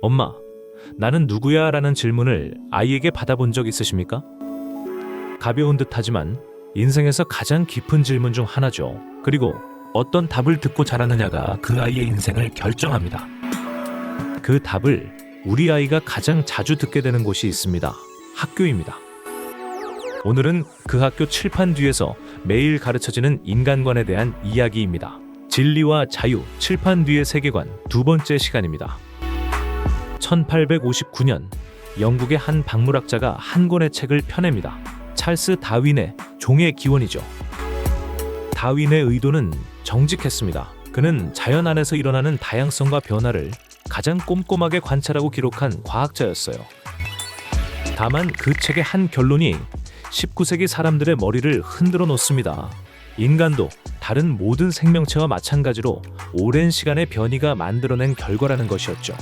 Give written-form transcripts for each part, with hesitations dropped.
엄마, 나는 누구야? 라는 질문을 아이에게 받아본 적 있으십니까? 가벼운 듯하지만 인생에서 가장 깊은 질문 중 하나죠. 그리고 어떤 답을 듣고 자라느냐가 그 아이의 인생을 결정합니다. 그 답을 우리 아이가 가장 자주 듣게 되는 곳이 있습니다. 학교입니다. 오늘은 그 학교 칠판 뒤에서 매일 가르쳐지는 인간관에 대한 이야기입니다. 진리와 자유, 칠판 뒤의 세계관 두 번째 시간입니다. 1859년 영국의 한 박물학자가 한 권의 책을 펴냅니다. 찰스 다윈의 종의 기원이죠. 다윈의 의도는 정직했습니다. 그는 자연 안에서 일어나는 다양성과 변화를 가장 꼼꼼하게 관찰하고 기록한 과학자였어요. 다만 그 책의 한 결론이 19세기 사람들의 머리를 흔들어 놓습니다. 인간도 다른 모든 생명체와 마찬가지로 오랜 시간의 변이가 만들어낸 결과라는 것이었죠.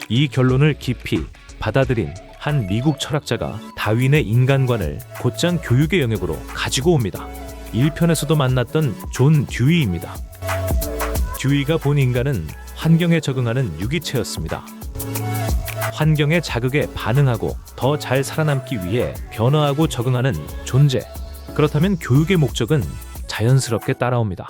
이 결론을 깊이 받아들인 한 미국 철학자가 다윈의 인간관을 곧장 교육의 영역으로 가지고 옵니다. 1편에서도 만났던 존 듀이입니다. 듀이가 본 인간은 환경에 적응하는 유기체였습니다. 환경의 자극에 반응하고 더 잘 살아남기 위해 변화하고 적응하는 존재. 그렇다면 교육의 목적은 자연스럽게 따라옵니다.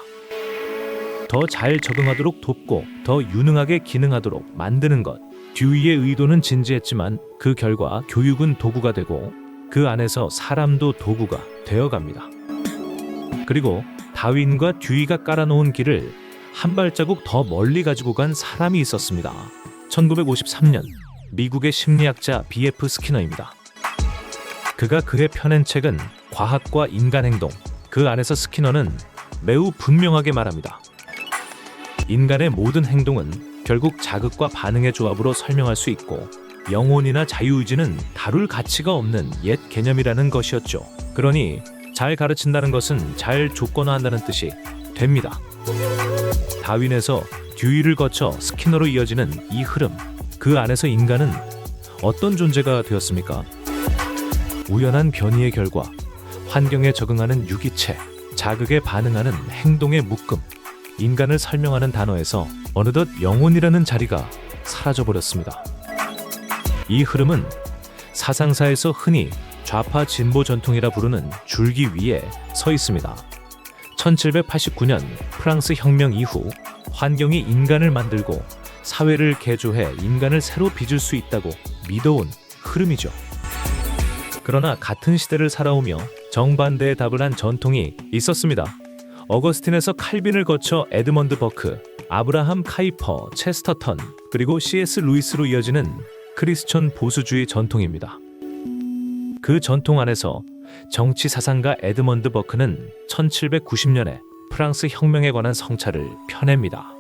더 잘 적응하도록 돕고 더 유능하게 기능하도록 만드는 것. 듀이의 의도는 진지했지만 그 결과 교육은 도구가 되고 그 안에서 사람도 도구가 되어갑니다. 그리고 다윈과 듀이가 깔아놓은 길을 한 발자국 더 멀리 가지고 간 사람이 있었습니다. 1953년 미국의 심리학자 B.F. 스키너입니다. 그가 그해 펴낸 책은 과학과 인간행동. 그 안에서 스키너는 매우 분명하게 말합니다. 인간의 모든 행동은 결국 자극과 반응의 조합으로 설명할 수 있고 영혼이나 자유의지는 다룰 가치가 없는 옛 개념이라는 것이었죠. 그러니 잘 가르친다는 것은 잘 조건화한다는 뜻이 됩니다. 다윈에서 듀이를 거쳐 스키너로 이어지는 이 흐름, 그 안에서 인간은 어떤 존재가 되었습니까? 우연한 변이의 결과, 환경에 적응하는 유기체, 자극에 반응하는 행동의 묶음, 인간을 설명하는 단어에서 어느덧 영혼이라는 자리가 사라져버렸습니다. 이 흐름은 사상사에서 흔히 좌파 진보 전통이라 부르는 줄기 위에 서 있습니다. 1789년 프랑스 혁명 이후 환경이 인간을 만들고 사회를 개조해 인간을 새로 빚을 수 있다고 믿어온 흐름이죠. 그러나 같은 시대를 살아오며 정반대의 답을 한 전통이 있었습니다. 어거스틴에서 칼빈을 거쳐 에드먼드 버크, 아브라함 카이퍼, 체스터턴, 그리고 C.S. 루이스로 이어지는 크리스천 보수주의 전통입니다. 그 전통 안에서 정치 사상가 에드먼드 버크는 1790년에 프랑스 혁명에 관한 성찰을 펴냅니다.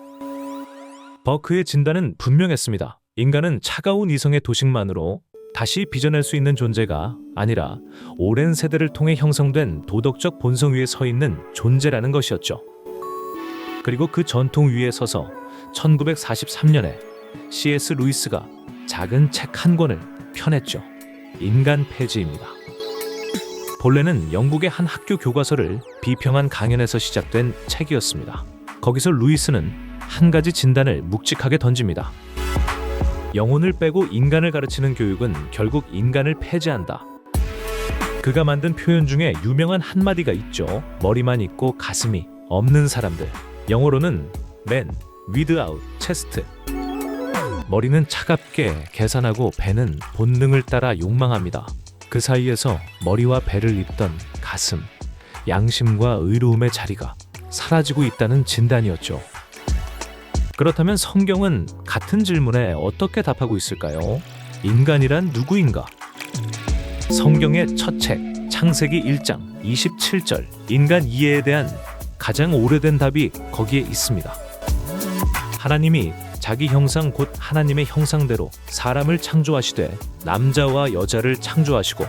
버크의 진단은 분명했습니다. 인간은 차가운 이성의 도식만으로 다시 빚어낼 수 있는 존재가 아니라 오랜 세대를 통해 형성된 도덕적 본성 위에 서 있는 존재라는 것이었죠. 그리고 그 전통 위에 서서 1943년에 C.S. 루이스가 작은 책 한 권을 펴냈죠. 인간 폐지입니다. 본래는 영국의 한 학교 교과서를 비평한 강연에서 시작된 책이었습니다. 거기서 루이스는 한 가지 진단을 묵직하게 던집니다. 영혼을 빼고 인간을 가르치는 교육은 결국 인간을 폐지한다. 그가 만든 표현 중에 유명한 한마디가 있죠. 머리만 있고 가슴이 없는 사람들. 영어로는 man without chest. 머리는 차갑게 계산하고 배는 본능을 따라 욕망합니다. 그 사이에서 머리와 배를 잇던 가슴, 양심과 의로움의 자리가 사라지고 있다는 진단이었죠. 그렇다면 성경은 같은 질문에 어떻게 답하고 있을까요? 인간이란 누구인가? 성경의 첫 책, 창세기 1장 27절, 인간 이해에 대한 가장 오래된 답이 거기에 있습니다. 하나님이 자기 형상 곧 하나님의 형상대로 사람을 창조하시되 남자와 여자를 창조하시고,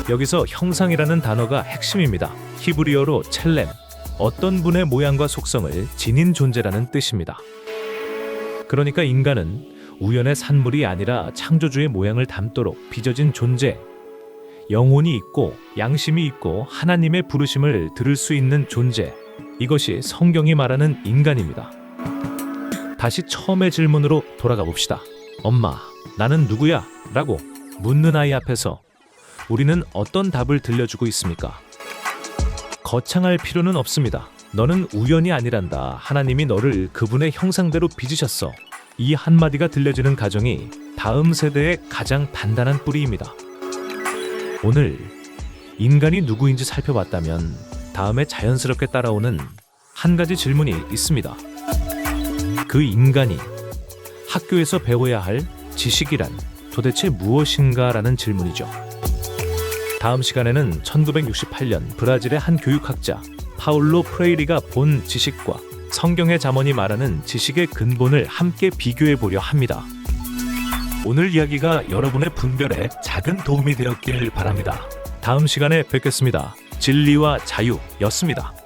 여기서 형상이라는 단어가 핵심입니다. 히브리어로 첼렘, 어떤 분의 모양과 속성을 지닌 존재라는 뜻입니다. 그러니까 인간은 우연의 산물이 아니라 창조주의 모양을 담도록 빚어진 존재, 영혼이 있고 양심이 있고 하나님의 부르심을 들을 수 있는 존재, 이것이 성경이 말하는 인간입니다. 다시 처음의 질문으로 돌아가 봅시다. 엄마, 나는 누구야? 라고 묻는 아이 앞에서 우리는 어떤 답을 들려주고 있습니까? 거창할 필요는 없습니다. 너는 우연이 아니란다. 하나님이 너를 그분의 형상대로 빚으셨어. 이 한마디가 들려지는 가정이 다음 세대의 가장 단단한 뿌리입니다. 오늘 인간이 누구인지 살펴봤다면 다음에 자연스럽게 따라오는 한 가지 질문이 있습니다. 그 인간이 학교에서 배워야 할 지식이란 도대체 무엇인가? 라는 질문이죠. 다음 시간에는 1968년 브라질의 한 교육학자 파울로 프레이리가 본 지식과 성경의 잠언이 말하는 지식의 근본을 함께 비교해 보려 합니다. 오늘 이야기가 여러분의 분별에 작은 도움이 되었길 바랍니다. 다음 시간에 뵙겠습니다. 진리와 자유였습니다.